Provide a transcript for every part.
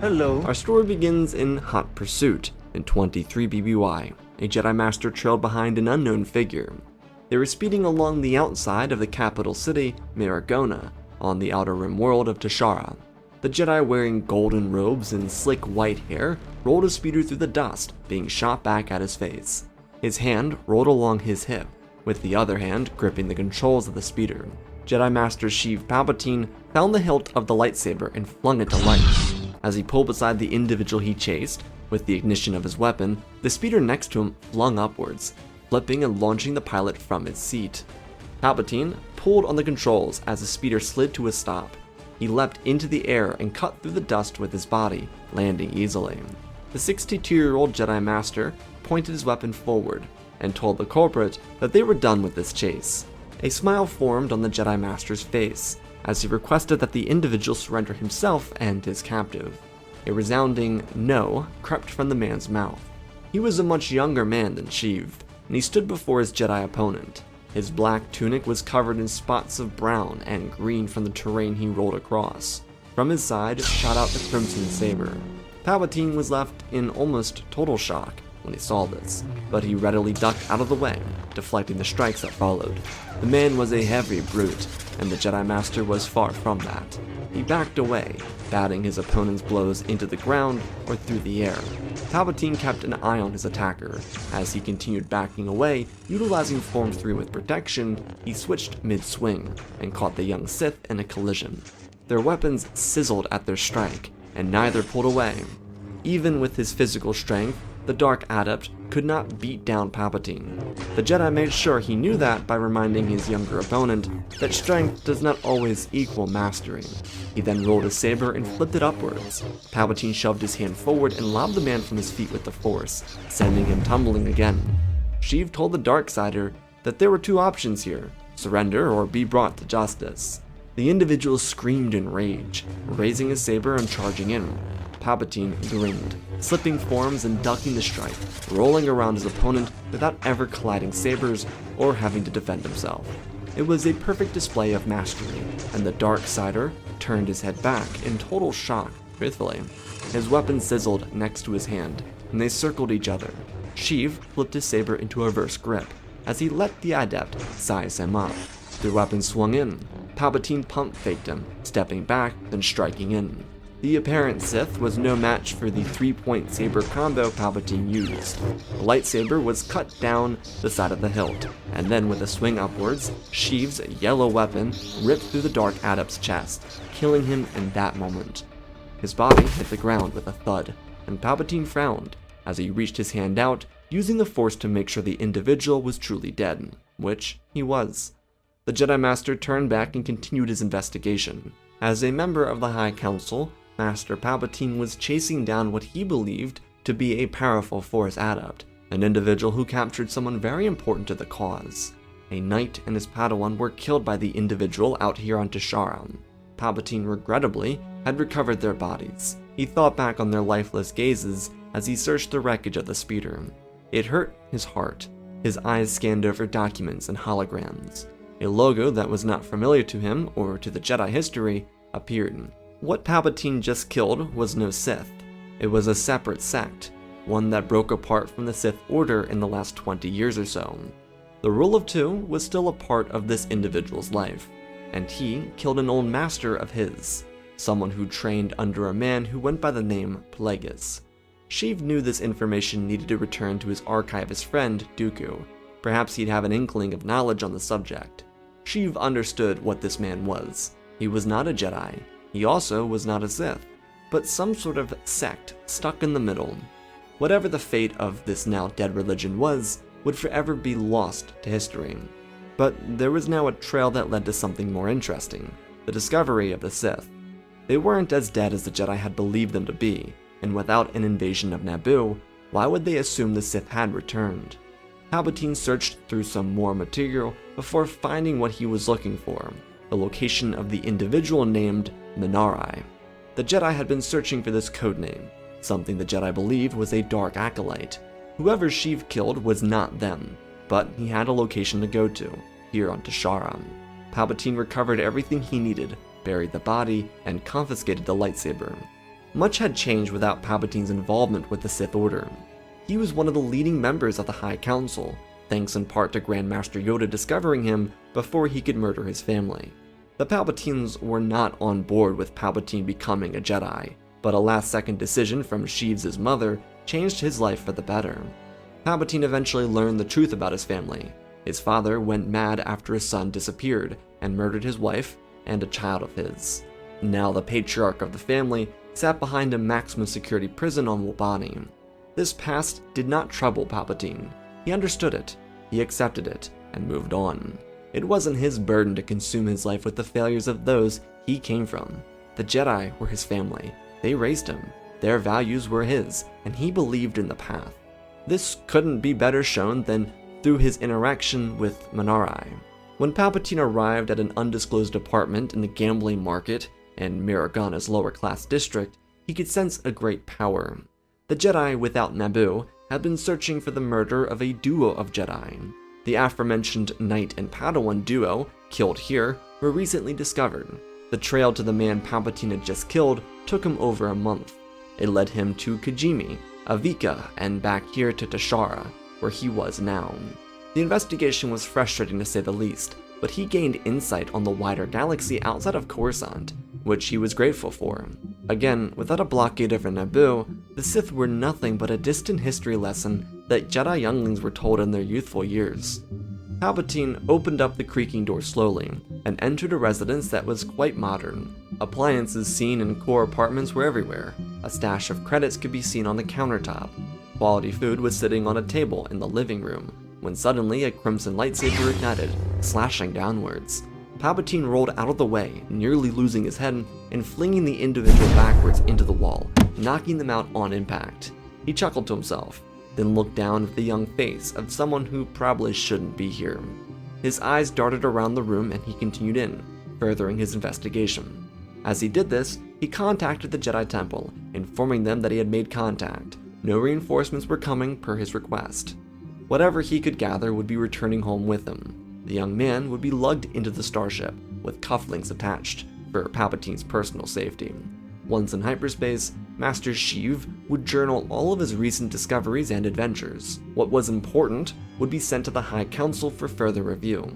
Hello. Our story begins in hot pursuit in 23 BBY. A Jedi Master trailed behind an unknown figure. They were speeding along the outside of the capital city, Miragona, on the outer rim world of Tashara. The Jedi, wearing golden robes and slick white hair, rolled a speeder through the dust, being shot back at his face. His hand rolled along his hip, with the other hand gripping the controls of the speeder. Jedi Master Sheev Palpatine found the hilt of the lightsaber and flung it to life. As he pulled beside the individual he chased, with the ignition of his weapon, the speeder next to him flung upwards, flipping and launching the pilot from its seat. Palpatine pulled on the controls as the speeder slid to a stop. He leapt into the air and cut through the dust with his body, landing easily. The 62-year-old Jedi Master pointed his weapon forward and told the culprit that they were done with this chase. A smile formed on the Jedi Master's face as he requested that the individual surrender himself and his captive. A resounding no crept from the man's mouth. He was a much younger man than Sheev, and he stood before his Jedi opponent. His black tunic was covered in spots of brown and green from the terrain he rolled across. From his side shot out the crimson saber. Palpatine was left in almost total shock when he saw this, but he readily ducked out of the way, deflecting the strikes that followed. The man was a heavy brute, and the Jedi Master was far from that. He backed away, batting his opponent's blows into the ground or through the air. Palpatine kept an eye on his attacker. As he continued backing away, utilizing Form 3 with protection, he switched mid-swing and caught the young Sith in a collision. Their weapons sizzled at their strike, and neither pulled away. Even with his physical strength, the Dark Adept could not beat down Palpatine. The Jedi made sure he knew that by reminding his younger opponent that strength does not always equal mastery. He then rolled his saber and flipped it upwards. Palpatine shoved his hand forward and lobbed the man from his feet with the Force, sending him tumbling again. Sheev told the Darksider that there were two options here: surrender or be brought to justice. The individual screamed in rage, raising his saber and charging in. Palpatine grinned, slipping forms and ducking the strike, rolling around his opponent without ever colliding sabers or having to defend himself. It was a perfect display of mastery, and the Darksider turned his head back in total shock, truthfully. His weapon sizzled next to his hand, and they circled each other. Sheev flipped his saber into a reverse grip as he let the Adept size him up. The weapon swung in. Palpatine pump-faked him, stepping back, then striking in. The apparent Sith was no match for the three-point saber combo Palpatine used. The lightsaber was cut down the side of the hilt, and then with a swing upwards, Sheev's yellow weapon ripped through the Dark Adept's chest, killing him in that moment. His body hit the ground with a thud, and Palpatine frowned as he reached his hand out, using the Force to make sure the individual was truly dead, which he was. The Jedi Master turned back and continued his investigation. As a member of the High Council, Master Palpatine was chasing down what he believed to be a powerful Force Adept, an individual who captured someone very important to the cause. A knight and his Padawan were killed by the individual out here on Tashara. Palpatine, regrettably, had recovered their bodies. He thought back on their lifeless gazes as he searched the wreckage of the speeder. It hurt his heart. His eyes scanned over documents and holograms. A logo that was not familiar to him or to the Jedi history appeared. What Palpatine just killed was no Sith. It was a separate sect, one that broke apart from the Sith Order in the last 20 years or so. The rule of two was still a part of this individual's life, and he killed an old master of his, someone who trained under a man who went by the name Plagueis. Sheev knew this information needed to return to his archivist friend, Dooku. Perhaps he'd have an inkling of knowledge on the subject. Sheev understood what this man was. He was not a Jedi. He also was not a Sith, but some sort of sect stuck in the middle. Whatever the fate of this now dead religion was, would forever be lost to history. But there was now a trail that led to something more interesting: the discovery of the Sith. They weren't as dead as the Jedi had believed them to be, and without an invasion of Naboo, why would they assume the Sith had returned? Palpatine searched through some more material before finding what he was looking for: the location of the individual named Minari. The Jedi had been searching for this codename, something the Jedi believed was a dark acolyte. Whoever Sheev killed was not them, but he had a location to go to, here on Tashara. Palpatine recovered everything he needed, buried the body, and confiscated the lightsaber. Much had changed without Palpatine's involvement with the Sith Order. He was one of the leading members of the High Council, thanks in part to Grand Master Yoda discovering him before he could murder his family. The Palpatines were not on board with Palpatine becoming a Jedi, but a last-second decision from Sheev's mother changed his life for the better. Palpatine eventually learned the truth about his family. His father went mad after his son disappeared and murdered his wife and a child of his. Now the patriarch of the family sat behind a maximum security prison on Wobani. This past did not trouble Palpatine. He understood it, he accepted it, and moved on. It wasn't his burden to consume his life with the failures of those he came from. The Jedi were his family. They raised him. Their values were his, and he believed in the path. This couldn't be better shown than through his interaction with Minari. When Palpatine arrived at an undisclosed apartment in the gambling market in Miragana's lower-class district, he could sense a great power. The Jedi without Naboo had been searching for the murder of a duo of Jedi. The aforementioned Knight and Padawan duo, killed here, were recently discovered. The trail to the man Palpatine had just killed took him over a month. It led him to Kijimi, Avika, and back here to Tashara, where he was now. The investigation was frustrating to say the least, but he gained insight on the wider galaxy outside of Coruscant, which he was grateful for. Again, without a blockade over Naboo, the Sith were nothing but a distant history lesson that Jedi younglings were told in their youthful years. Palpatine opened up the creaking door slowly and entered a residence that was quite modern. Appliances seen in core apartments were everywhere. A stash of credits could be seen on the countertop. Quality food was sitting on a table in the living room, when suddenly a crimson lightsaber ignited, slashing downwards. Palpatine rolled out of the way, nearly losing his head and flinging the individual backwards into the wall, knocking them out on impact. He chuckled to himself, then looked down at the young face of someone who probably shouldn't be here. His eyes darted around the room and he continued in, furthering his investigation. As he did this, he contacted the Jedi Temple, informing them that he had made contact. No reinforcements were coming per his request. Whatever he could gather would be returning home with him. The young man would be lugged into the starship, with cufflinks attached, for Palpatine's personal safety. Once in hyperspace, Master Sheev would journal all of his recent discoveries and adventures. What was important would be sent to the High Council for further review.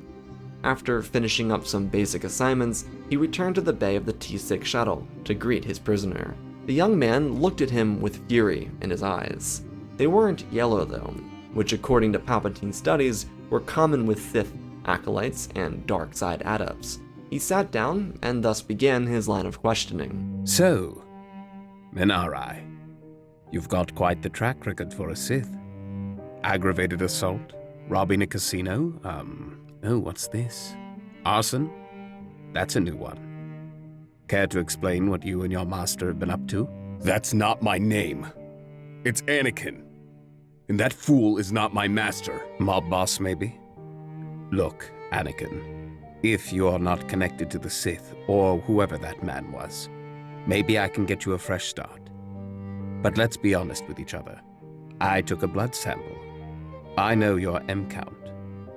After finishing up some basic assignments, he returned to the bay of the T6 shuttle to greet his prisoner. The young man looked at him with fury in his eyes. They weren't yellow though, which according to Palpatine's studies were common with Sith acolytes and dark side adepts. He sat down and thus began his line of questioning. So, Minari, you've got quite the track record for a Sith. Aggravated assault, robbing a casino, oh, what's this? Arson? That's a new one. Care to explain what you and your master have been up to? That's not my name. It's Anakin. And that fool is not my master. Mob boss, maybe? Look, Anakin, if you're not connected to the Sith, or whoever that man was, maybe I can get you a fresh start. But let's be honest with each other. I took a blood sample. I know your M count.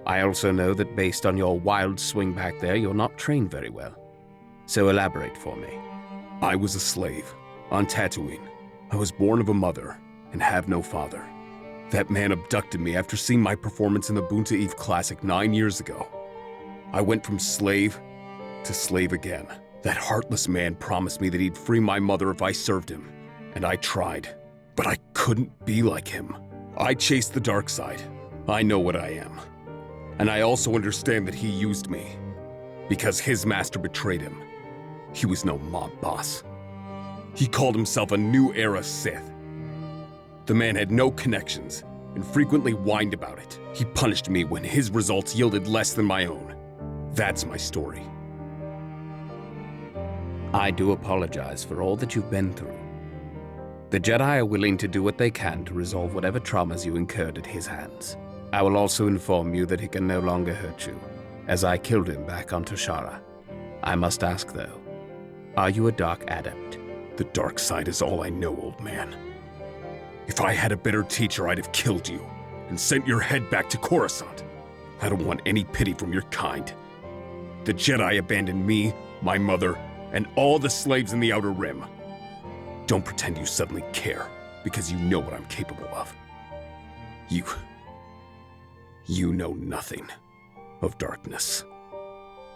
I also know that based on your wild swing back there, you're not trained very well. So elaborate for me. I was a slave, on Tatooine. I was born of a mother, and have no father. That man abducted me after seeing my performance in the Boonta Eve Classic 9 years ago. I went from slave to slave again. That heartless man promised me that he'd free my mother if I served him, and I tried, but I couldn't be like him. I chased the dark side. I know what I am. And I also understand that he used me, because his master betrayed him. He was no mob boss. He called himself a new era Sith. The man had no connections, and frequently whined about it. He punished me when his results yielded less than my own. That's my story. I do apologize for all that you've been through. The Jedi are willing to do what they can to resolve whatever traumas you incurred at his hands. I will also inform you that he can no longer hurt you, as I killed him back on Tashara. I must ask though, are you a dark adept? The dark side is all I know, old man. If I had a better teacher, I'd have killed you and sent your head back to Coruscant. I don't want any pity from your kind. The Jedi abandoned me, my mother, and all the slaves in the Outer Rim. Don't pretend you suddenly care, because you know what I'm capable of. You know nothing of darkness.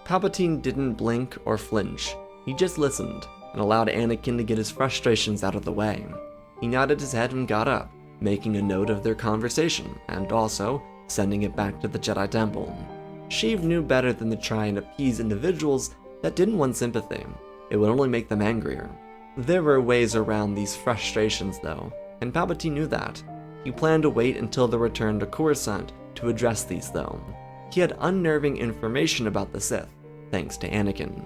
Palpatine didn't blink or flinch. He just listened and allowed Anakin to get his frustrations out of the way. He nodded his head and got up, making a note of their conversation and also sending it back to the Jedi Temple. Sheev knew better than to try and appease individuals that didn't want sympathy. It would only make them angrier. There were ways around these frustrations though, and Palpatine knew that. He planned to wait until the return to Coruscant to address these though. He had unnerving information about the Sith, thanks to Anakin.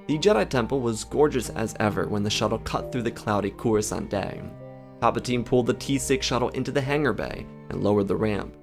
The Jedi Temple was gorgeous as ever when the shuttle cut through the cloudy Coruscant day. Palpatine pulled the T6 shuttle into the hangar bay and lowered the ramp.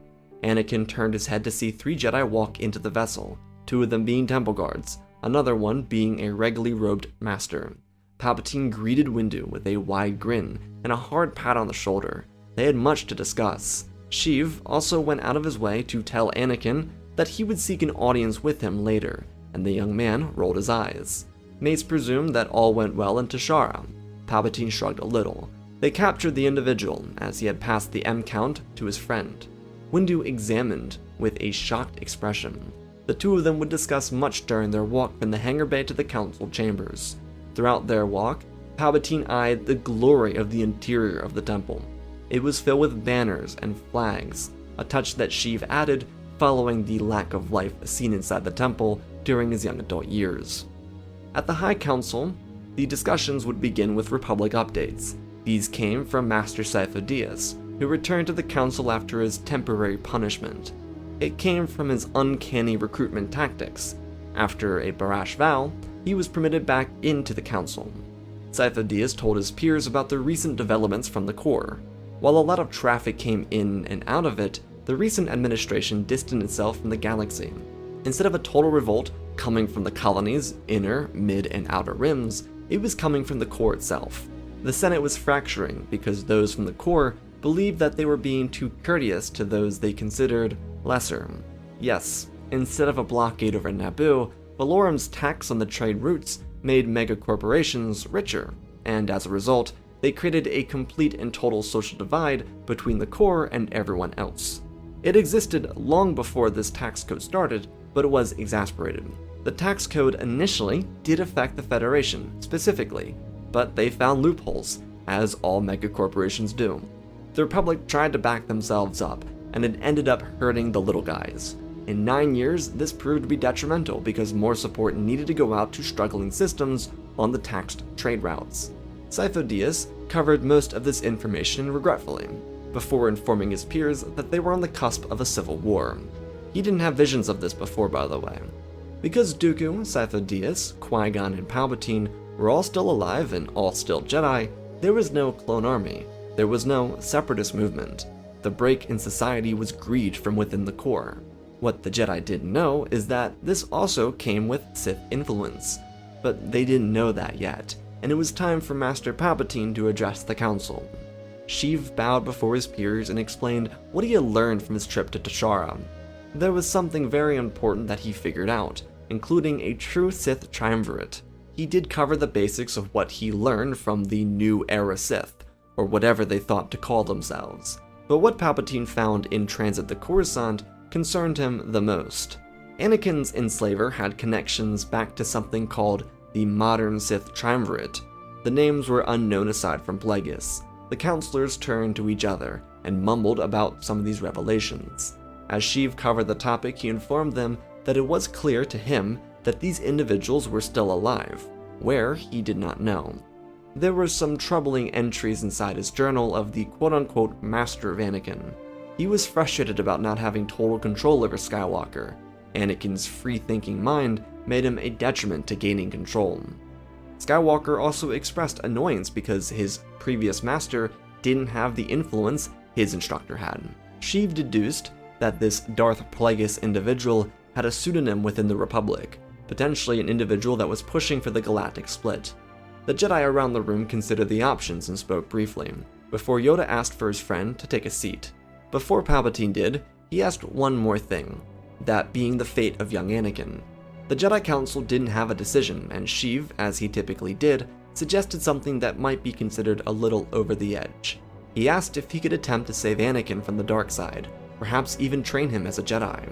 Anakin turned his head to see 3 Jedi walk into the vessel, 2 of them being temple guards, another one being a regally robed master. Palpatine greeted Windu with a wide grin and a hard pat on the shoulder. They had much to discuss. Sheev also went out of his way to tell Anakin that he would seek an audience with him later, and the young man rolled his eyes. Mace presumed that all went well in Tashara. Palpatine shrugged a little. They captured the individual as he had passed the M count to his friend. Windu examined with a shocked expression. The 2 of them would discuss much during their walk from the hangar bay to the council chambers. Throughout their walk, Palpatine eyed the glory of the interior of the temple. It was filled with banners and flags, a touch that Sheev added following the lack of life seen inside the temple during his young adult years. At the High Council, the discussions would begin with Republic updates. These came from Master Sifo-Dyas, who returned to the council after his temporary punishment. It came from his uncanny recruitment tactics. After a brash vow, he was permitted back into the council. Sifo-Dyas told his peers about the recent developments from the core. While a lot of traffic came in and out of it, the recent administration distanced itself from the galaxy. Instead of a total revolt coming from the colony's inner, mid, and outer rims, it was coming from the core itself. The Senate was fracturing because those from the core believed that they were being too courteous to those they considered lesser. Yes, instead of a blockade over Naboo, Valorum's tax on the trade routes made megacorporations richer, and as a result, they created a complete and total social divide between the core and everyone else. It existed long before this tax code started, but it was exasperated. The tax code initially did affect the Federation, specifically, but they found loopholes, as all megacorporations do. The Republic tried to back themselves up, and it ended up hurting the little guys. In 9 years, this proved to be detrimental because more support needed to go out to struggling systems on the taxed trade routes. Sifo-Dyas covered most of this information regretfully, before informing his peers that they were on the cusp of a civil war. He didn't have visions of this before, by the way. Because Dooku, Sifo-Dyas, Qui-Gon, and Palpatine were all still alive and all still Jedi, there was no clone army. There was no separatist movement. The break in society was greed from within the core. What the Jedi didn't know is that this also came with Sith influence. But they didn't know that yet, and it was time for Master Palpatine to address the council. Sheev bowed before his peers and explained what he had learned from his trip to Tashara. There was something very important that he figured out, including a true Sith triumvirate. He did cover the basics of what he learned from the New Era Sith, or whatever they thought to call themselves. But what Palpatine found in transit to Coruscant concerned him the most. Anakin's enslaver had connections back to something called the Modern Sith Triumvirate. The names were unknown aside from Plagueis. The counselors turned to each other and mumbled about some of these revelations. As Sheev covered the topic, he informed them that it was clear to him that these individuals were still alive. Where, he did not know. There were some troubling entries inside his journal of the quote-unquote master of Anakin. He was frustrated about not having total control over Skywalker. Anakin's free-thinking mind made him a detriment to gaining control. Skywalker also expressed annoyance because his previous master didn't have the influence his instructor had. Sheev deduced that this Darth Plagueis individual had a pseudonym within the Republic, potentially an individual that was pushing for the galactic split. The Jedi around the room considered the options and spoke briefly, before Yoda asked for his friend to take a seat. Before Palpatine did, he asked one more thing, that being the fate of young Anakin. The Jedi Council didn't have a decision, and Sheev, as he typically did, suggested something that might be considered a little over the edge. He asked if he could attempt to save Anakin from the dark side, perhaps even train him as a Jedi.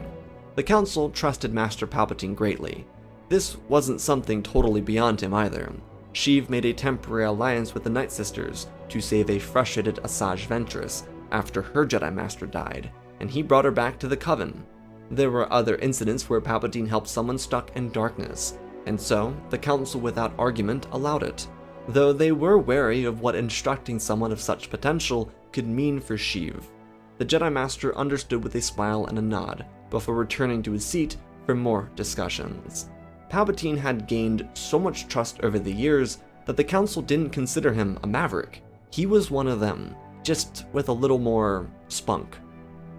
The Council trusted Master Palpatine greatly. This wasn't something totally beyond him either. Sheev made a temporary alliance with the Night Sisters to save a frustrated Asajj Ventress after her Jedi Master died, and he brought her back to the Coven. There were other incidents where Palpatine helped someone stuck in darkness, and so the Council without argument allowed it, though they were wary of what instructing someone of such potential could mean for Sheev. The Jedi Master understood with a smile and a nod, before returning to his seat for more discussions. Palpatine had gained so much trust over the years that the Council didn't consider him a maverick. He was one of them, just with a little more spunk.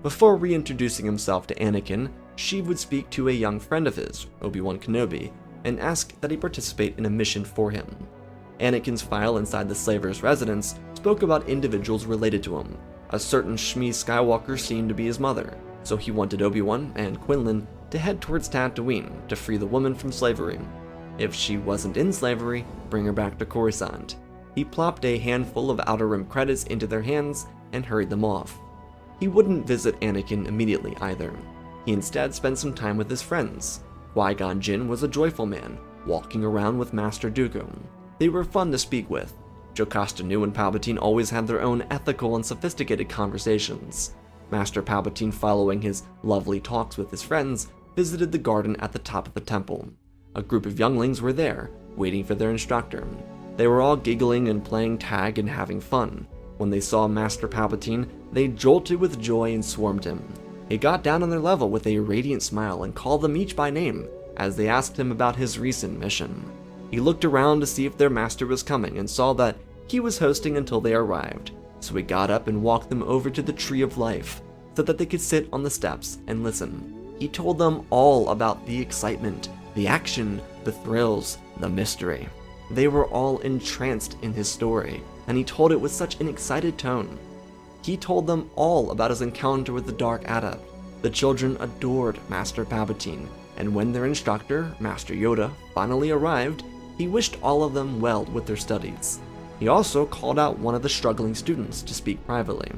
Before reintroducing himself to Anakin, Sheev would speak to a young friend of his, Obi-Wan Kenobi, and ask that he participate in a mission for him. Anakin's file inside the slaver's residence spoke about individuals related to him. A certain Shmi Skywalker seemed to be his mother, so he wanted Obi-Wan and Quinlan to head towards Tatooine to free the woman from slavery. If she wasn't in slavery, bring her back to Coruscant. He plopped a handful of Outer Rim credits into their hands and hurried them off. He wouldn't visit Anakin immediately either. He instead spent some time with his friends. Qui-Gon Jinn was a joyful man, walking around with Master Dooku. They were fun to speak with. Jocasta Nu and Palpatine always had their own ethical and sophisticated conversations. Master Palpatine, following his lovely talks with his friends, visited the garden at the top of the temple. A group of younglings were there, waiting for their instructor. They were all giggling and playing tag and having fun. When they saw Master Palpatine, they jolted with joy and swarmed him. He got down on their level with a radiant smile and called them each by name as they asked him about his recent mission. He looked around to see if their master was coming and saw that he was hosting until they arrived, so he got up and walked them over to the Tree of Life so that they could sit on the steps and listen. He told them all about the excitement, the action, the thrills, the mystery. They were all entranced in his story, and he told it with such an excited tone. He told them all about his encounter with the Dark Adept. The children adored Master Palpatine, and when their instructor, Master Yoda, finally arrived, he wished all of them well with their studies. He also called out one of the struggling students to speak privately.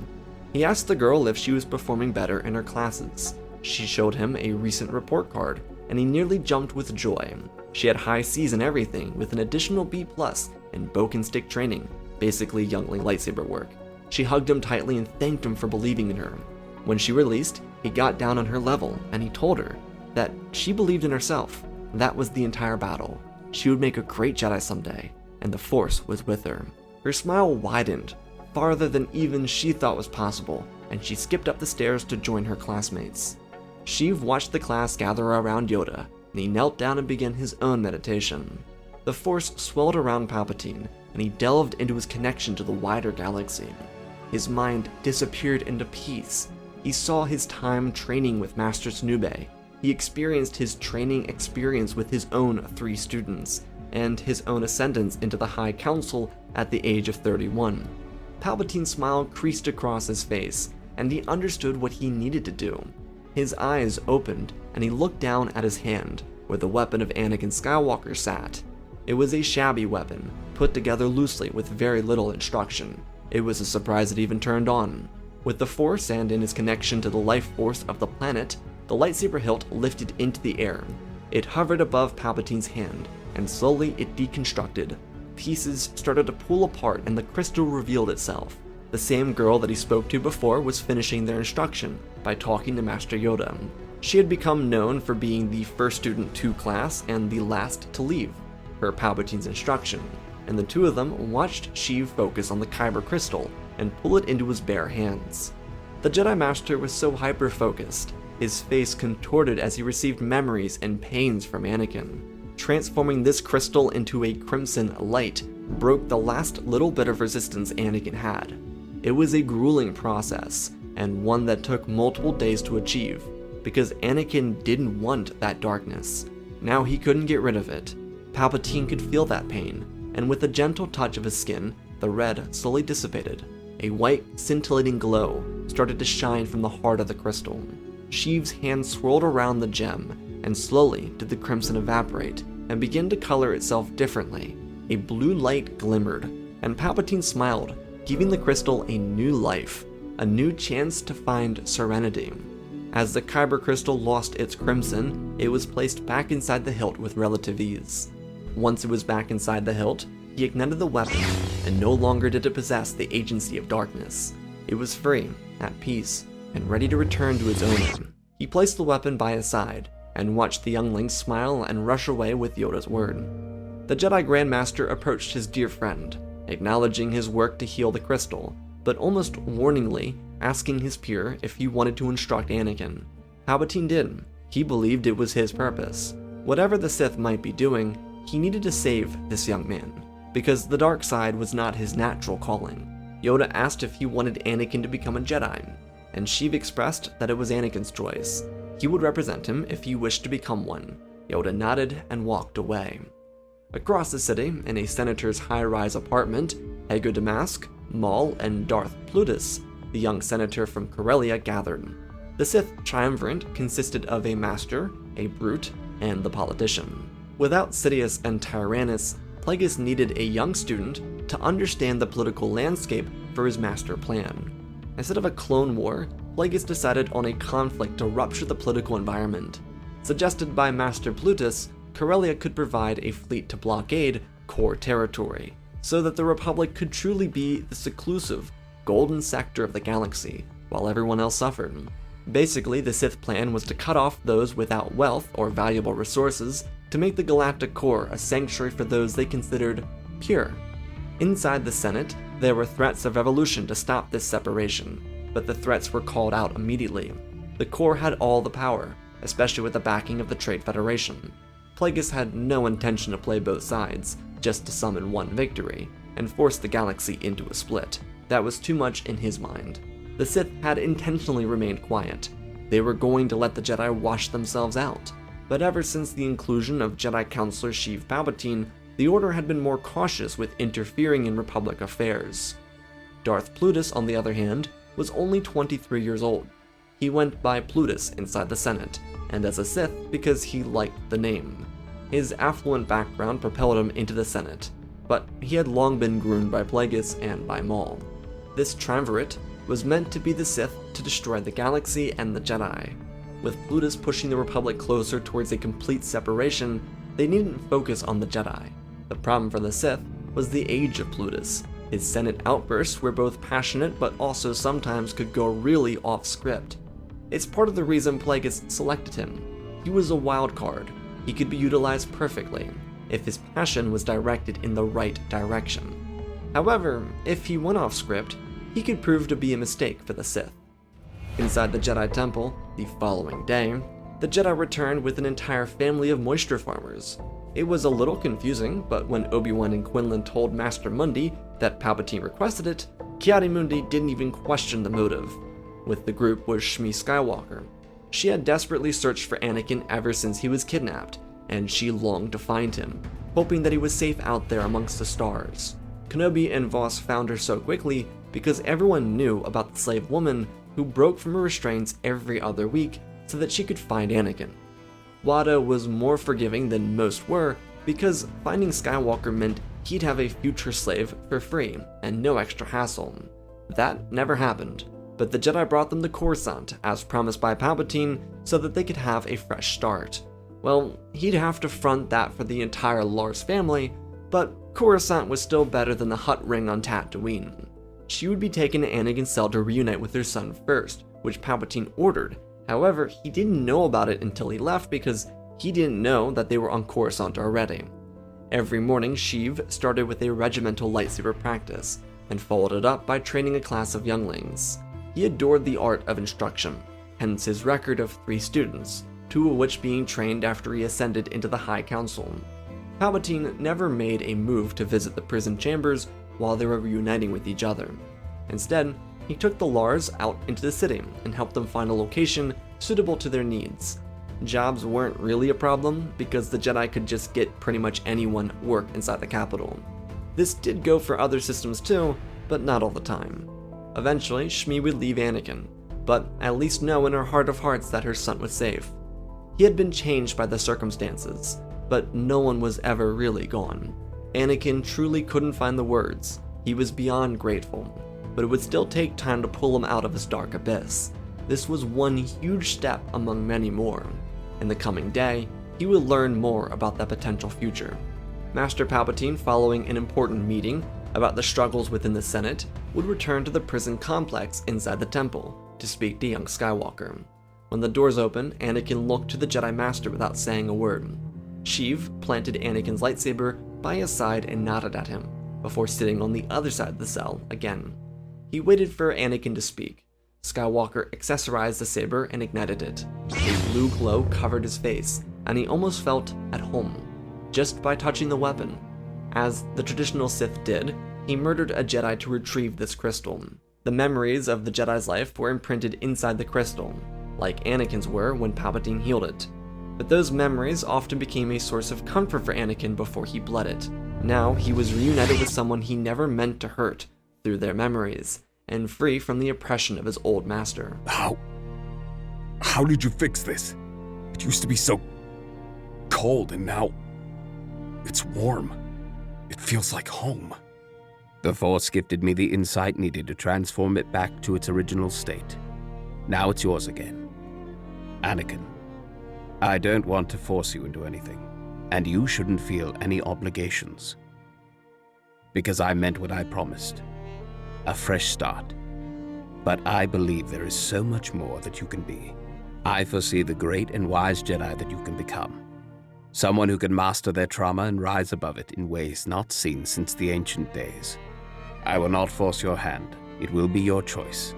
He asked the girl if she was performing better in her classes. She showed him a recent report card, and he nearly jumped with joy. She had high C's in everything, with an additional B+ in Boken stick training, basically youngling lightsaber work. She hugged him tightly and thanked him for believing in her. When she released, he got down on her level, and he told her that she believed in herself. That was the entire battle. She would make a great Jedi someday, and the Force was with her. Her smile widened, farther than even she thought was possible, and she skipped up the stairs to join her classmates. Sheev watched the class gather around Yoda, and he knelt down and began his own meditation. The Force swelled around Palpatine, and he delved into his connection to the wider galaxy. His mind disappeared into peace. He saw his time training with Master Snube. He experienced his training experience with his own 3 students, and his own ascendance into the High Council at the age of 31. Palpatine's smile creased across his face, and he understood what he needed to do. His eyes opened, and he looked down at his hand, where the weapon of Anakin Skywalker sat. It was a shabby weapon, put together loosely with very little instruction. It was a surprise it even turned on. With the Force and in his connection to the life force of the planet, the lightsaber hilt lifted into the air. It hovered above Palpatine's hand, and slowly it deconstructed. Pieces started to pull apart and the crystal revealed itself. The same girl that he spoke to before was finishing their instruction by talking to Master Yoda. She had become known for being the first student to class and the last to leave, per Palpatine's instruction, and the two of them watched Sheev focus on the kyber crystal and pull it into his bare hands. The Jedi Master was so hyper-focused, his face contorted as he received memories and pains from Anakin. Transforming this crystal into a crimson light broke the last little bit of resistance Anakin had. It was a grueling process, and one that took multiple days to achieve, because Anakin didn't want that darkness. Now he couldn't get rid of it. Palpatine could feel that pain, and with a gentle touch of his skin, the red slowly dissipated. A white, scintillating glow started to shine from the heart of the crystal. Sheev's hand swirled around the gem, and slowly did the crimson evaporate and begin to color itself differently. a blue light glimmered, and Palpatine smiled, giving the crystal a new life, a new chance to find serenity. As the kyber crystal lost its crimson, it was placed back inside the hilt with relative ease. Once it was back inside the hilt, he ignited the weapon, and no longer did it possess the agency of darkness. It was free, at peace, and ready to return to its owner. He placed the weapon by his side, and watched the youngling smile and rush away with Yoda's word. The Jedi Grandmaster approached his dear friend, acknowledging his work to heal the crystal, but almost warningly asking his peer if he wanted to instruct Anakin. Palpatine did. He believed it was his purpose. Whatever the Sith might be doing, he needed to save this young man, because the dark side was not his natural calling. Yoda asked if he wanted Anakin to become a Jedi, and Sheev expressed that it was Anakin's choice. He would represent him if he wished to become one. Yoda nodded and walked away. Across the city, in a senator's high-rise apartment, Ego Damask, Maul, and Darth Plutus, the young senator from Corellia, gathered. The Sith triumvirate consisted of a master, a brute, and the politician. Without Sidious and Tyrannus, Plagueis needed a young student to understand the political landscape for his master plan. Instead of a clone war, Plagueis decided on a conflict to rupture the political environment. Suggested by Master Plutus, Corellia could provide a fleet to blockade core territory, so that the Republic could truly be the seclusive, golden sector of the galaxy, while everyone else suffered. Basically, the Sith plan was to cut off those without wealth or valuable resources to make the galactic core a sanctuary for those they considered pure. Inside the Senate, there were threats of revolution to stop this separation, but the threats were called out immediately. The core had all the power, especially with the backing of the Trade Federation. Plagueis had no intention to play both sides, just to summon one victory, and force the galaxy into a split. That was too much in his mind. The Sith had intentionally remained quiet. They were going to let the Jedi wash themselves out. But ever since the inclusion of Jedi Counselor Sheev Palpatine, the Order had been more cautious with interfering in Republic affairs. Darth Plutus, on the other hand, was only 23 years old. He went by Plutus inside the Senate, and as a Sith because he liked the name. His affluent background propelled him into the Senate, but he had long been groomed by Plagueis and by Maul. This triumvirate was meant to be the Sith to destroy the galaxy and the Jedi. With Plutus pushing the Republic closer towards a complete separation, they needn't focus on the Jedi. The problem for the Sith was the age of Plutus. His Senate outbursts were both passionate but also sometimes could go really off script. It's part of the reason Plagueis selected him. He was a wild card. He could be utilized perfectly if his passion was directed in the right direction. However, if he went off script, he could prove to be a mistake for the Sith. Inside the Jedi Temple, the following day, the Jedi returned with an entire family of moisture farmers. It was a little confusing, but when Obi-Wan and Quinlan told Master Mundi that Palpatine requested it, Ki-Adi-Mundi didn't even question the motive. With the group was Shmi Skywalker. She had desperately searched for Anakin ever since he was kidnapped, and she longed to find him, hoping that he was safe out there amongst the stars. Kenobi and Voss found her so quickly because everyone knew about the slave woman who broke from her restraints every other week so that she could find Anakin. Watto was more forgiving than most were because finding Skywalker meant he'd have a future slave for free and no extra hassle. That never happened, but the Jedi brought them to Coruscant as promised by Palpatine so that they could have a fresh start. Well, he'd have to front that for the entire Lars family, but Coruscant was still better than the Hutt ring on Tatooine. She would be taken to Anakin's cell to reunite with her son first, which Palpatine ordered. However, he didn't know about it until he left because he didn't know that they were on Coruscant already. Every morning, Sheev started with a regimental lightsaber practice, and followed it up by training a class of younglings. He adored the art of instruction, hence his record of 3 students, 2 of which being trained after he ascended into the High Council. Palpatine never made a move to visit the prison chambers while they were reuniting with each other. Instead, he took the Lars out into the city and helped them find a location suitable to their needs. Jobs weren't really a problem because the Jedi could just get pretty much anyone work inside the capital. This did go for other systems too, but not all the time. Eventually, Shmi would leave Anakin, but at least know in her heart of hearts that her son was safe. He had been changed by the circumstances, but no one was ever really gone. Anakin truly couldn't find the words. He was beyond grateful, but it would still take time to pull him out of his dark abyss. This was one huge step among many more. In the coming day, he would learn more about that potential future. Master Palpatine, following an important meeting about the struggles within the Senate, would return to the prison complex inside the temple to speak to young Skywalker. When the doors opened, Anakin looked to the Jedi Master without saying a word. Sheev planted Anakin's lightsaber by his side and nodded at him, before sitting on the other side of the cell again. He waited for Anakin to speak. Skywalker accessorized the saber and ignited it. A blue glow covered his face, and he almost felt at home, just by touching the weapon. As the traditional Sith did, he murdered a Jedi to retrieve this crystal. The memories of the Jedi's life were imprinted inside the crystal, like Anakin's were when Palpatine healed it. But those memories often became a source of comfort for Anakin before he bled it. Now he was reunited with someone he never meant to hurt through their memories, and free from the oppression of his old master. How did you fix this? It used to be so cold, and now it's warm. It feels like home. The Force gifted me the insight needed to transform it back to its original state. Now it's yours again. Anakin, I don't want to force you into anything, and you shouldn't feel any obligations. Because I meant what I promised. A fresh start. But I believe there is so much more that you can be. I foresee the great and wise Jedi that you can become. Someone who can master their trauma and rise above it in ways not seen since the ancient days. I will not force your hand. It will be your choice.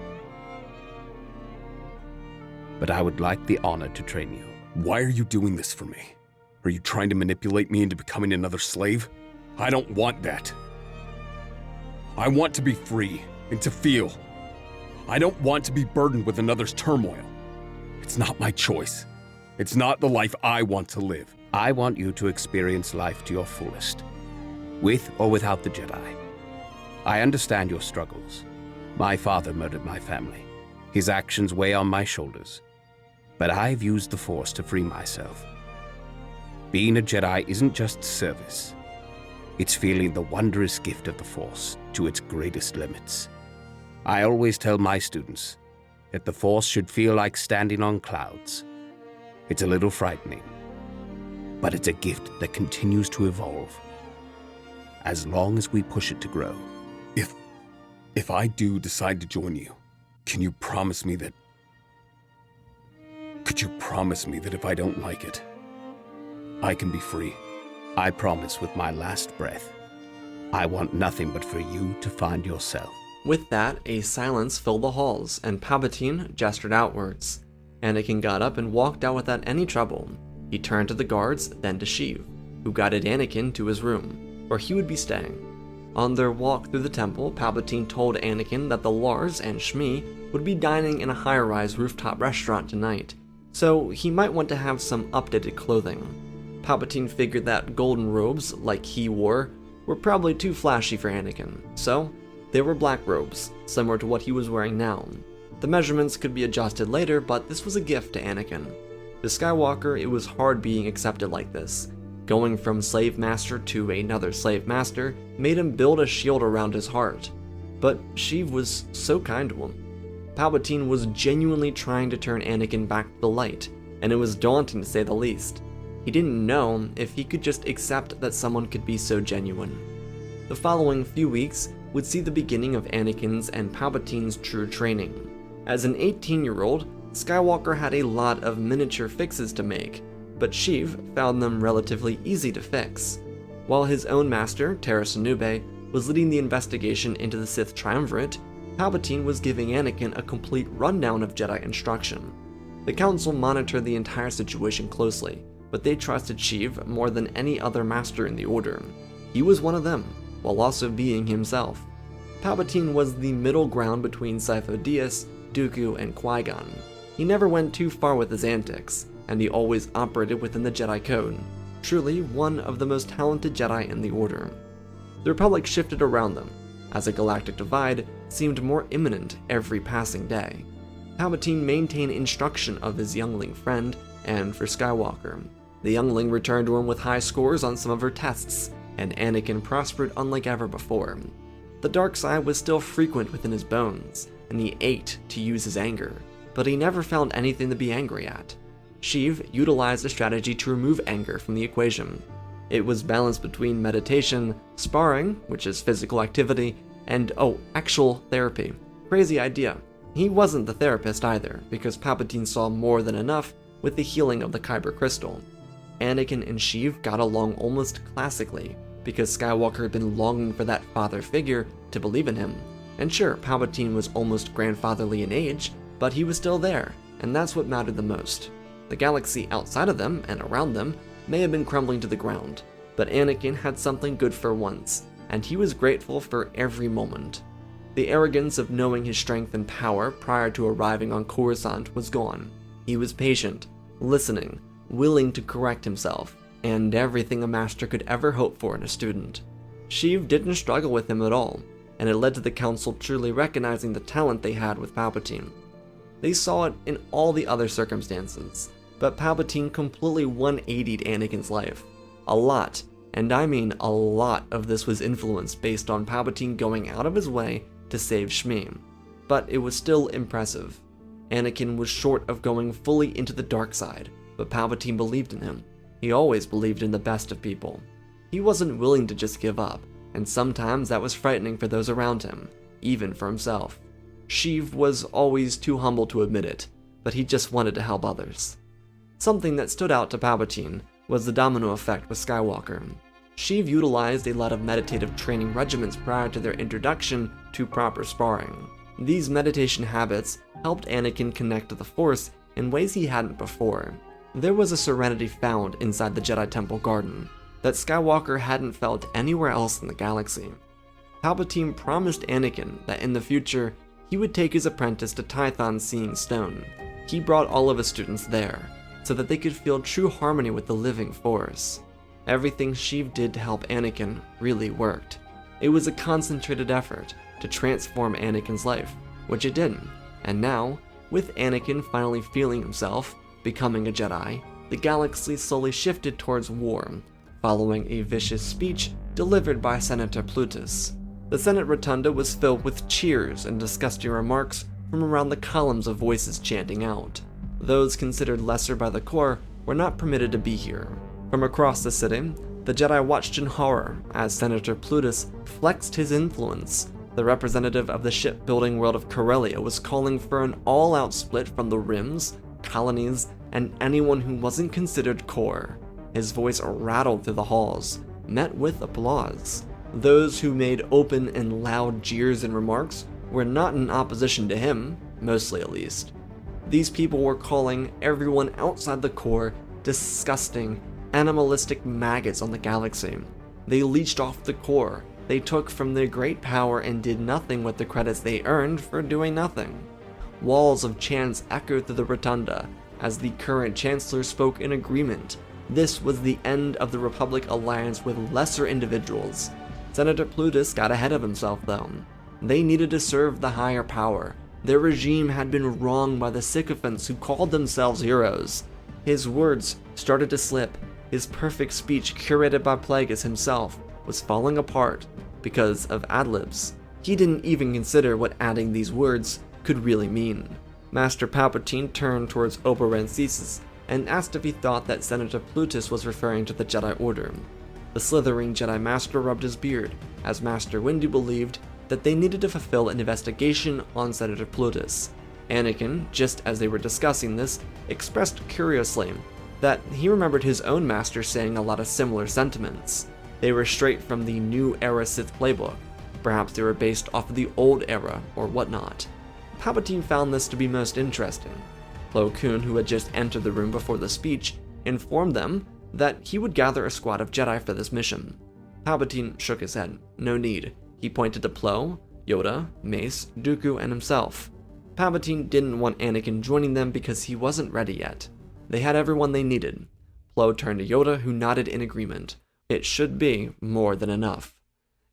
But I would like the honor to train you. Why are you doing this for me? Are you trying to manipulate me into becoming another slave? I don't want that. I want to be free and to feel. I don't want to be burdened with another's turmoil. It's not my choice. It's not the life I want to live. I want you to experience life to your fullest, with or without the Jedi. I understand your struggles. My father murdered my family. His actions weigh on my shoulders. But I've used the Force to free myself. Being a Jedi isn't just service. It's feeling the wondrous gift of the Force to its greatest limits. I always tell my students that the Force should feel like standing on clouds. It's a little frightening, but it's a gift that continues to evolve, as long as we push it to grow. If I do decide to join you, can you promise me that... Could you promise me that if I don't like it, I can be free? I promise with my last breath. I want nothing but for you to find yourself. With that, a silence filled the halls, and Palpatine gestured outwards. Anakin got up and walked out without any trouble. He turned to the guards, then to Sheev, who guided Anakin to his room, where he would be staying. On their walk through the temple, Palpatine told Anakin that the Lars and Shmi would be dining in a high-rise rooftop restaurant tonight, so he might want to have some updated clothing. Palpatine figured that golden robes, like he wore, were probably too flashy for Anakin, so they were black robes, similar to what he was wearing now. The measurements could be adjusted later, but this was a gift to Anakin. To Skywalker, it was hard being accepted like this. Going from slave master to another slave master made him build a shield around his heart. But Sheev was so kind to him. Palpatine was genuinely trying to turn Anakin back to the light, and it was daunting to say the least. He didn't know if he could just accept that someone could be so genuine. The following few weeks would see the beginning of Anakin's and Palpatine's true training. As an 18-year-old, Skywalker had a lot of miniature fixes to make, but Sheev found them relatively easy to fix. While his own master, Taras Anube, was leading the investigation into the Sith triumvirate, Palpatine was giving Anakin a complete rundown of Jedi instruction. The Council monitored the entire situation closely, but they trusted Sheev more than any other master in the Order. He was one of them, while also being himself. Palpatine was the middle ground between Sifo Dyas, Dooku, and Qui-Gon. He never went too far with his antics, and he always operated within the Jedi Code. Truly one of the most talented Jedi in the Order. The Republic shifted around them, as a galactic divide seemed more imminent every passing day. Palpatine maintained instruction of his youngling friend, and for Skywalker. The youngling returned to him with high scores on some of her tests, and Anakin prospered unlike ever before. The dark side was still frequent within his bones, and he ached to use his anger, but he never found anything to be angry at. Sheev utilized a strategy to remove anger from the equation. It was balanced between meditation, sparring, which is physical activity, and actual therapy. Crazy idea. He wasn't the therapist either, because Palpatine saw more than enough with the healing of the kyber crystal. Anakin and Sheev got along almost classically, because Skywalker had been longing for that father figure to believe in him. And sure, Palpatine was almost grandfatherly in age, but he was still there, and that's what mattered the most. The galaxy outside of them and around them may have been crumbling to the ground, but Anakin had something good for once, and he was grateful for every moment. The arrogance of knowing his strength and power prior to arriving on Coruscant was gone. He was patient, listening, willing to correct himself, and everything a master could ever hope for in a student. Sheev didn't struggle with him at all, and it led to the Council truly recognizing the talent they had with Palpatine. They saw it in all the other circumstances, but Palpatine completely 180'd Anakin's life. A lot, and I mean a lot, of this was influenced based on Palpatine going out of his way to save Shmi, but it was still impressive. Anakin was short of going fully into the dark side, but Palpatine believed in him. He always believed in the best of people. He wasn't willing to just give up, and sometimes that was frightening for those around him, even for himself. Sheev was always too humble to admit it, but he just wanted to help others. Something that stood out to Palpatine was the domino effect with Skywalker. Sheev utilized a lot of meditative training regimens prior to their introduction to proper sparring. These meditation habits helped Anakin connect to the Force in ways he hadn't before. There was a serenity found inside the Jedi Temple Garden that Skywalker hadn't felt anywhere else in the galaxy. Palpatine promised Anakin that in the future, he would take his apprentice to Tython's Seeing Stone. He brought all of his students there, so that they could feel true harmony with the living Force. Everything Sheev did to help Anakin really worked. It was a concentrated effort to transform Anakin's life, which it did. And now, with Anakin finally feeling himself, becoming a Jedi, the galaxy slowly shifted towards war, following a vicious speech delivered by Senator Plutus. The Senate Rotunda was filled with cheers and disgusting remarks from around the columns of voices chanting out. Those considered lesser by the Corps were not permitted to be here. From across the city, the Jedi watched in horror as Senator Plutus flexed his influence. The representative of the shipbuilding world of Corellia was calling for an all-out split from the Rims, colonies, and anyone who wasn't considered core. His voice rattled through the halls, met with applause. Those who made open and loud jeers and remarks were not in opposition to him, mostly at least. These people were calling everyone outside the Corps disgusting, animalistic maggots on the galaxy. They leached off the Corps. They took from their great power and did nothing with the credits they earned for doing nothing. Walls of chants echoed through the Rotunda as the current Chancellor spoke in agreement. This was the end of the Republic alliance with lesser individuals. Senator Plutus got ahead of himself though. They needed to serve the higher power. Their regime had been wronged by the sycophants who called themselves heroes. His words started to slip. His perfect speech, curated by Plagueis himself, was falling apart because of ad-libs. He didn't even consider what adding these words could really mean. Master Palpatine turned towards Oba Rancisis and asked if he thought that Senator Plutus was referring to the Jedi Order. The slithering Jedi Master rubbed his beard, as Master Windu believed that they needed to fulfill an investigation on Senator Plutus. Anakin, just as they were discussing this, expressed curiously that he remembered his own master saying a lot of similar sentiments. They were straight from the New Era Sith playbook. Perhaps they were based off of the Old Era or whatnot. Palpatine found this to be most interesting. Plo Koon, who had just entered the room before the speech, informed them that he would gather a squad of Jedi for this mission. Palpatine shook his head. No need. He pointed to Plo, Yoda, Mace, Dooku, and himself. Palpatine didn't want Anakin joining them because he wasn't ready yet. They had everyone they needed. Plo turned to Yoda, who nodded in agreement. It should be more than enough.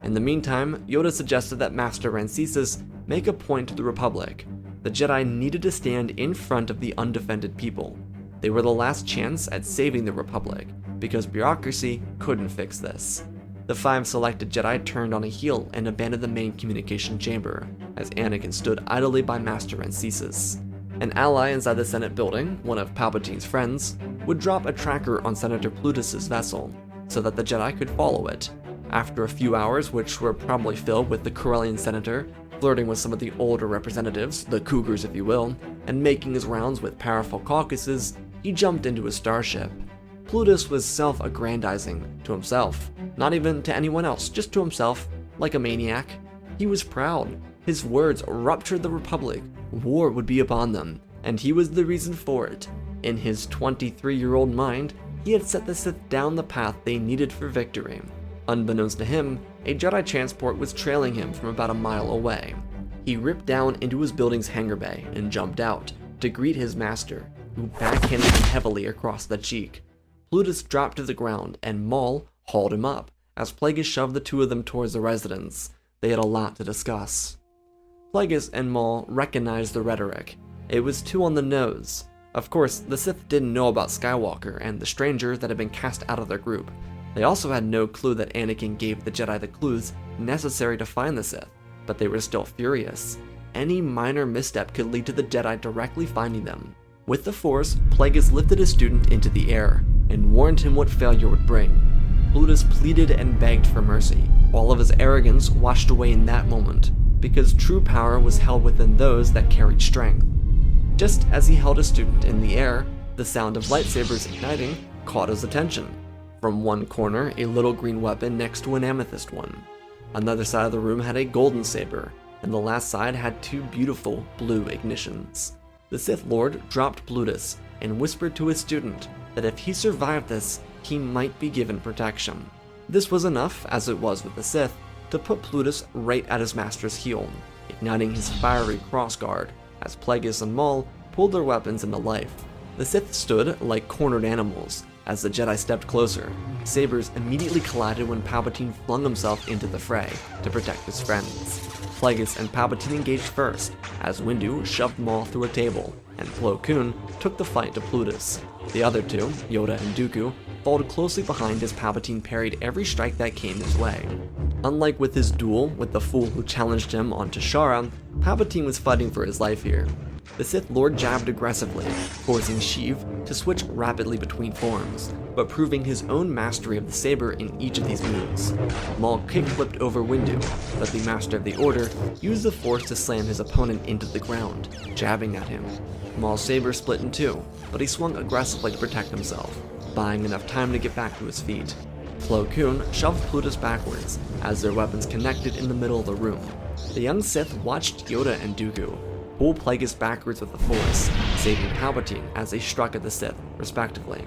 In the meantime, Yoda suggested that Master Rancisis make a point to the Republic. The Jedi needed to stand in front of the undefended people. They were the last chance at saving the Republic, because bureaucracy couldn't fix this. The 5 selected Jedi turned on a heel and abandoned the main communication chamber, as Anakin stood idly by Master Rancisis. An ally inside the Senate building, one of Palpatine's friends, would drop a tracker on Senator Plutus's vessel, so that the Jedi could follow it. After a few hours, which were probably filled with the Corellian senator flirting with some of the older representatives, the Cougars if you will, and making his rounds with powerful caucuses, he jumped into his starship. Plutus was self-aggrandizing to himself, not even to anyone else, just to himself, like a maniac. He was proud. His words ruptured the Republic. War would be upon them, and he was the reason for it. In his 23-year-old mind, he had set the Sith down the path they needed for victory. Unbeknownst to him, a Jedi transport was trailing him from about a mile away. He ripped down into his building's hangar bay and jumped out to greet his master, who backhanded him heavily across the cheek. Plutus dropped to the ground, and Maul hauled him up, as Plagueis shoved the two of them towards the residence. They had a lot to discuss. Plagueis and Maul recognized the rhetoric. It was too on the nose. Of course, the Sith didn't know about Skywalker and the stranger that had been cast out of their group. They also had no clue that Anakin gave the Jedi the clues necessary to find the Sith, but they were still furious. Any minor misstep could lead to the Jedi directly finding them. With the Force, Plagueis lifted his student into the air and warned him what failure would bring. Plutus pleaded and begged for mercy. All of his arrogance washed away in that moment, because true power was held within those that carried strength. Just as he held his student in the air, the sound of lightsabers igniting caught his attention. From one corner, a little green weapon next to an amethyst one. Another side of the room had a golden saber, and the last side had 2 beautiful blue ignitions. The Sith Lord dropped Plutus and whispered to his student that if he survived this, he might be given protection. This was enough, as it was with the Sith, to put Plutus right at his master's heel, igniting his fiery crossguard, as Plagueis and Maul pulled their weapons into life. The Sith stood like cornered animals. As the Jedi stepped closer, sabers immediately collided when Palpatine flung himself into the fray to protect his friends. Plagueis and Palpatine engaged first, as Windu shoved Maul through a table, and Plo Koon took the fight to Plutus. The other two, Yoda and Dooku, followed closely behind as Palpatine parried every strike that came his way. Unlike with his duel with the fool who challenged him on Tashara, Palpatine was fighting for his life here. The Sith Lord jabbed aggressively, forcing Sheev to switch rapidly between forms, but proving his own mastery of the saber in each of these moves. Maul kick-flipped over Windu, but the Master of the Order used the Force to slam his opponent into the ground, jabbing at him. Maul's saber split in 2, but he swung aggressively to protect himself, buying enough time to get back to his feet. Plo Koon shoved Plutus backwards, as their weapons connected in the middle of the room. The young Sith watched Yoda and Dooku pull Plagueis backwards with the Force, saving Palpatine as they struck at the Sith, respectively.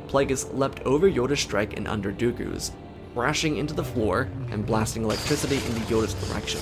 Plagueis leapt over Yoda's strike and under Dooku's, crashing into the floor and blasting electricity into Yoda's direction.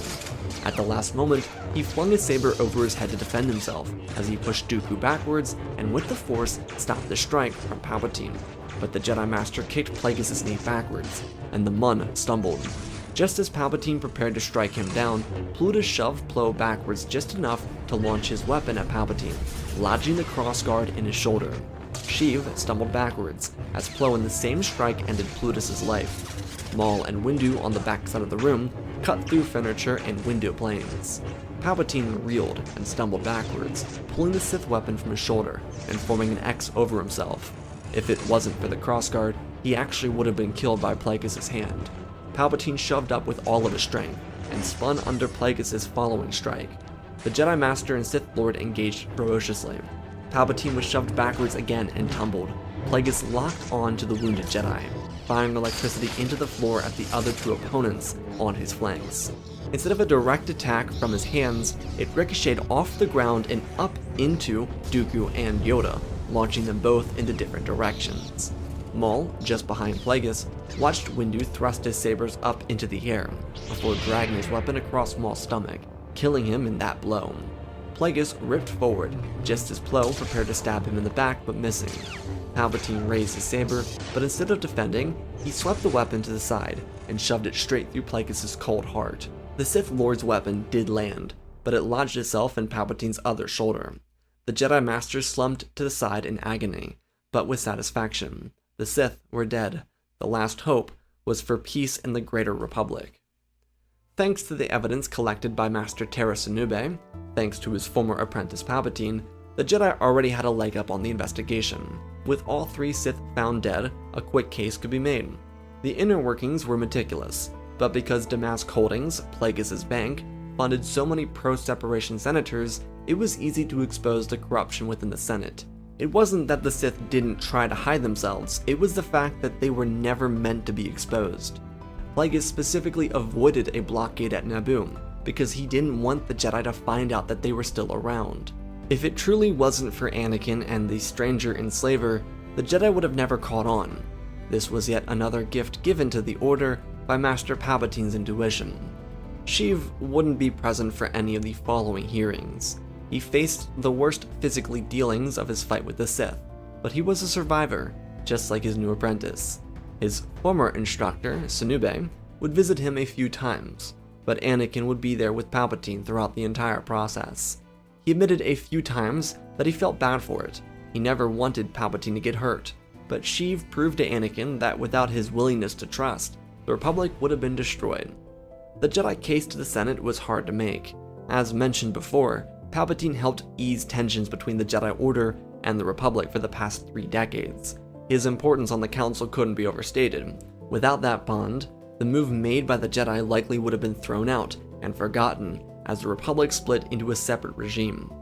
At the last moment, he flung his saber over his head to defend himself as he pushed Dooku backwards and with the Force stopped the strike from Palpatine. But the Jedi Master kicked Plagueis' knee backwards, and the Mun stumbled. Just as Palpatine prepared to strike him down, Plutus shoved Plo backwards just enough to launch his weapon at Palpatine, lodging the crossguard in his shoulder. Sheev stumbled backwards, as Plo in the same strike ended Plutus' life. Maul and Windu on the backside of the room cut through furniture and window panes. Palpatine reeled and stumbled backwards, pulling the Sith weapon from his shoulder and forming an X over himself. If it wasn't for the crossguard, he actually would have been killed by Plagueis' hand. Palpatine shoved up with all of his strength and spun under Plagueis' following strike. The Jedi Master and Sith Lord engaged ferociously. Palpatine was shoved backwards again and tumbled. Plagueis locked on to the wounded Jedi, firing electricity into the floor at the other two opponents on his flanks. Instead of a direct attack from his hands, it ricocheted off the ground and up into Dooku and Yoda, launching them both into different directions. Maul, just behind Plagueis, watched Windu thrust his sabers up into the air, before dragging his weapon across Maul's stomach, killing him in that blow. Plagueis ripped forward, just as Plo prepared to stab him in the back but missing. Palpatine raised his saber, but instead of defending, he swept the weapon to the side and shoved it straight through Plagueis' cold heart. The Sith Lord's weapon did land, but it lodged itself in Palpatine's other shoulder. The Jedi Master slumped to the side in agony, but with satisfaction. The Sith were dead. The last hope was for peace in the Greater Republic. Thanks to the evidence collected by Master Tera Sinube, thanks to his former apprentice Palpatine, the Jedi already had a leg up on the investigation. With all 3 Sith found dead, a quick case could be made. The inner workings were meticulous, but because Damask Holdings, Plagueis' bank, funded so many pro-separation senators, it was easy to expose the corruption within the Senate. It wasn't that the Sith didn't try to hide themselves, it was the fact that they were never meant to be exposed. Plagueis specifically avoided a blockade at Naboo, because he didn't want the Jedi to find out that they were still around. If it truly wasn't for Anakin and the stranger enslaver, the Jedi would have never caught on. This was yet another gift given to the Order by Master Palpatine's intuition. Sheev wouldn't be present for any of the following hearings. He faced the worst physically dealings of his fight with the Sith, but he was a survivor, just like his new apprentice. His former instructor, Sinube, would visit him a few times, but Anakin would be there with Palpatine throughout the entire process. He admitted a few times that he felt bad for it. He never wanted Palpatine to get hurt, but Sheev proved to Anakin that without his willingness to trust, the Republic would have been destroyed. The Jedi case to the Senate was hard to make. As mentioned before, Palpatine helped ease tensions between the Jedi Order and the Republic for the past 3 decades. His importance on the Council couldn't be overstated. Without that bond, the move made by the Jedi likely would have been thrown out and forgotten as the Republic split into a separate regime.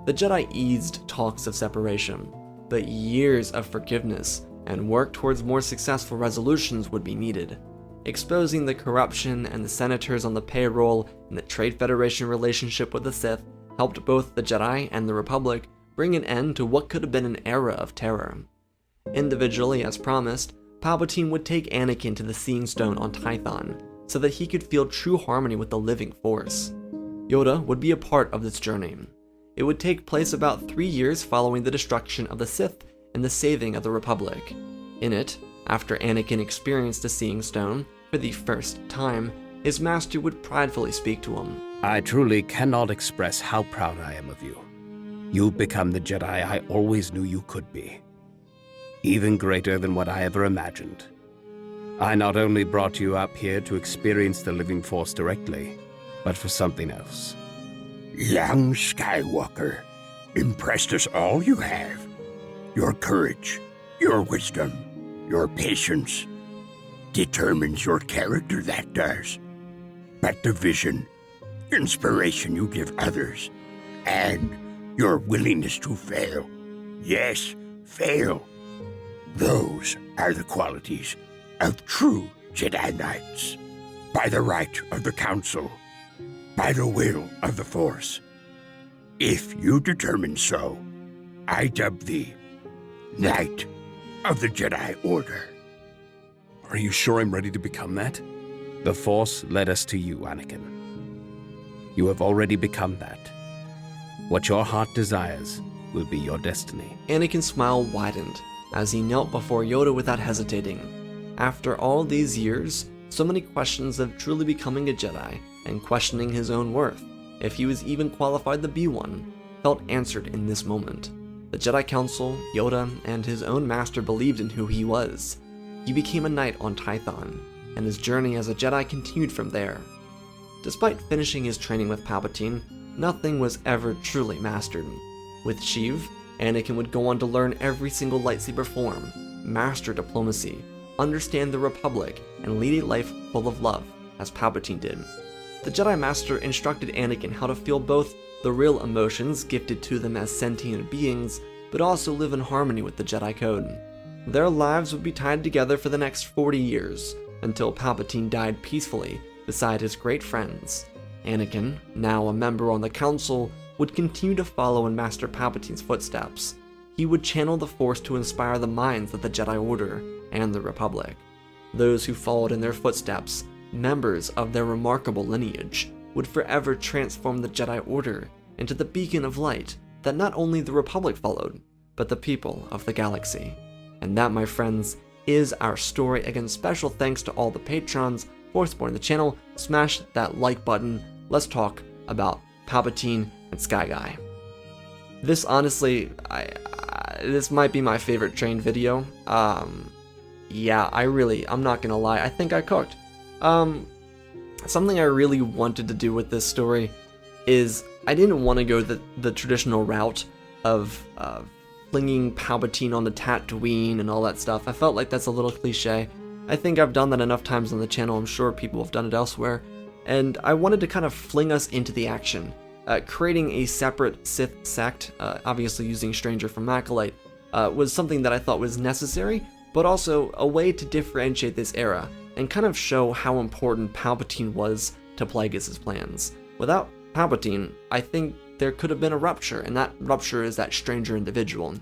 The Jedi eased talks of separation, but years of forgiveness and work towards more successful resolutions would be needed. Exposing the corruption and the senators on the payroll and the Trade Federation relationship with the Sith helped both the Jedi and the Republic bring an end to what could have been an era of terror. Individually, as promised, Palpatine would take Anakin to the Seeing Stone on Tython so that he could feel true harmony with the living Force. Yoda would be a part of this journey. It would take place about 3 years following the destruction of the Sith and the saving of the Republic. In it, after Anakin experienced the Seeing Stone for the first time, his master would pridefully speak to him. I truly cannot express how proud I am of you. You've become the Jedi I always knew you could be. Even greater than what I ever imagined. I not only brought you up here to experience the living Force directly, but for something else. Young Skywalker, impressed us all you have. Your courage, your wisdom, your patience determines your character, that does. But the vision, inspiration you give others, and your willingness to fail, yes, fail, those are the qualities of true Jedi Knights. By the right of the Council, by the will of the Force. If you determine so, I dub thee Knight of the Jedi Order. Are you sure I'm ready to become that? The Force led us to you, Anakin. You have already become that. What your heart desires will be your destiny. Anakin's smile widened as he knelt before Yoda without hesitating. After all these years, so many questions of truly becoming a Jedi and questioning his own worth, if he was even qualified to be one, felt answered in this moment. The Jedi Council, Yoda, and his own master believed in who he was. He became a knight on Tython, and his journey as a Jedi continued from there. Despite finishing his training with Palpatine, nothing was ever truly mastered. With Sheev, Anakin would go on to learn every single lightsaber form, master diplomacy, understand the Republic, and lead a life full of love, as Palpatine did. The Jedi Master instructed Anakin how to feel both the real emotions gifted to them as sentient beings, but also live in harmony with the Jedi Code. Their lives would be tied together for the next 40 years, until Palpatine died peacefully beside his great friends. Anakin, now a member on the Council, would continue to follow in Master Palpatine's footsteps. He would channel the Force to inspire the minds of the Jedi Order and the Republic. Those who followed in their footsteps, members of their remarkable lineage, would forever transform the Jedi Order into the beacon of light that not only the Republic followed, but the people of the galaxy. And that, my friends, is our story. Again, special thanks to all the patrons for supporting the channel. Smash that like button. Let's talk about Palpatine and Sky Guy. This honestly, this might be my favorite train video. yeah, I'm not gonna lie, I think I cooked. Something I really wanted to do with this story is I didn't want to go the traditional route of flinging Palpatine on the Tatooine and all that stuff. I felt like that's a little cliche. I think I've done that enough times on the channel. I'm sure people have done it elsewhere. And I wanted to kind of fling us into the action. Creating a separate Sith sect, obviously using Stranger from Acolyte, was something that I thought was necessary, but also a way to differentiate this era and kind of show how important Palpatine was to Plagueis' plans. Without Palpatine, I think there could have been a rupture, and that rupture is that stranger individual.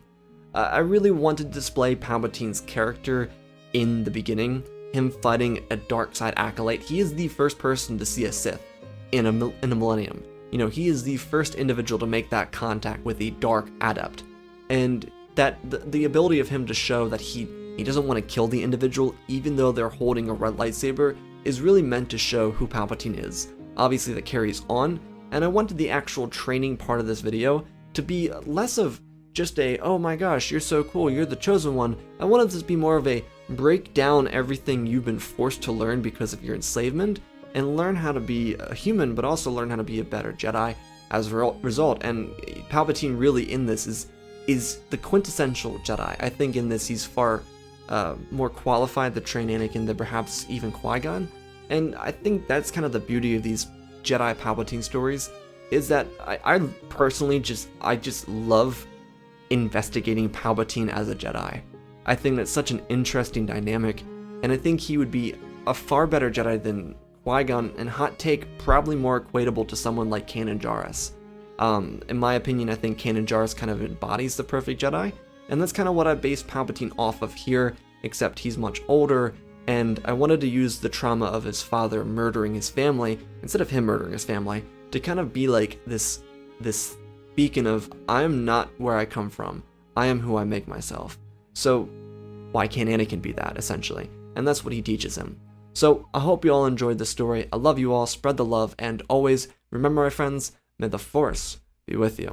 I really wanted to display Palpatine's character in the beginning, him fighting a dark side acolyte. He is the first person to see a Sith in a millennium. You know, he is the first individual to make that contact with a dark adept, and that the ability of him to show that he doesn't want to kill the individual even though they're holding a red lightsaber is really meant to show who Palpatine is. Obviously that carries on, and I wanted the actual training part of this video to be less of just a, oh my gosh, you're so cool, you're the chosen one. I wanted this to be more of a break down everything you've been forced to learn because of your enslavement, and learn how to be a human, but also learn how to be a better Jedi as a result. And Palpatine really in this is the quintessential Jedi. I think in this he's far more qualified to train Anakin than perhaps even Qui-Gon. And I think that's kind of the beauty of these Jedi Palpatine stories, is that I personally just love investigating Palpatine as a Jedi. I think that's such an interesting dynamic, and I think he would be a far better Jedi than Qui-Gon, and hot take, probably more equatable to someone like Kanan Jarrus. In my opinion, I think Kanan Jarrus kind of embodies the perfect Jedi, and that's kind of what I based Palpatine off of here, except he's much older, and I wanted to use the trauma of his father murdering his family, instead of him murdering his family, to kind of be like this beacon of, I am not where I come from, I am who I make myself. So why can't Anakin be that, essentially? And that's what he teaches him. So I hope you all enjoyed the story. I love you all, spread the love, and always remember, my friends, may the Force be with you.